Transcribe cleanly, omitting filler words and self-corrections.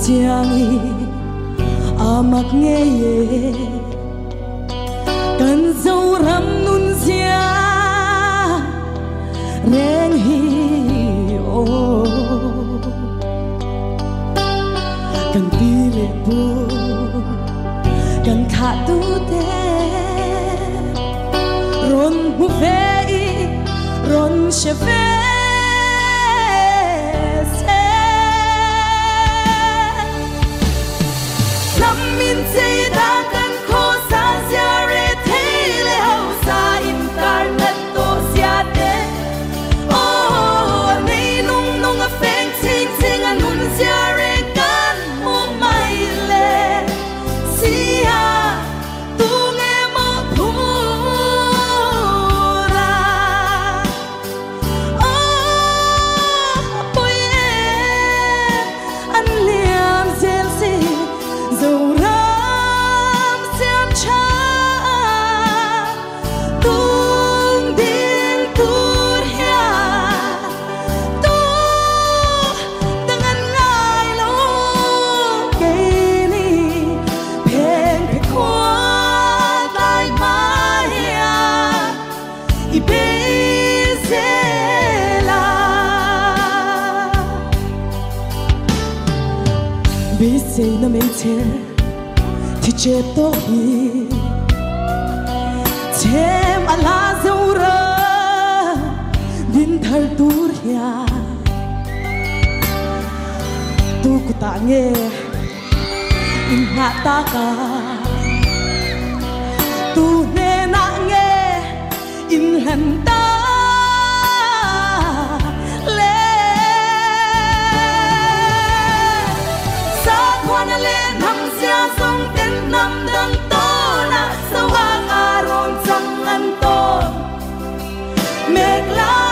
siangi amak ngeye kan dâu ram nun sia reng hi o kan pile bu kan kha tu te ron hu vei ron she Say na mình thế thì chết tôi thêm ala dâu ra din thal tur ya tu ku ta nghe in hạ ta ka tu ne na nghe in hẳn ta sông tên năm đằng to na sâu ang aron sang anton mekla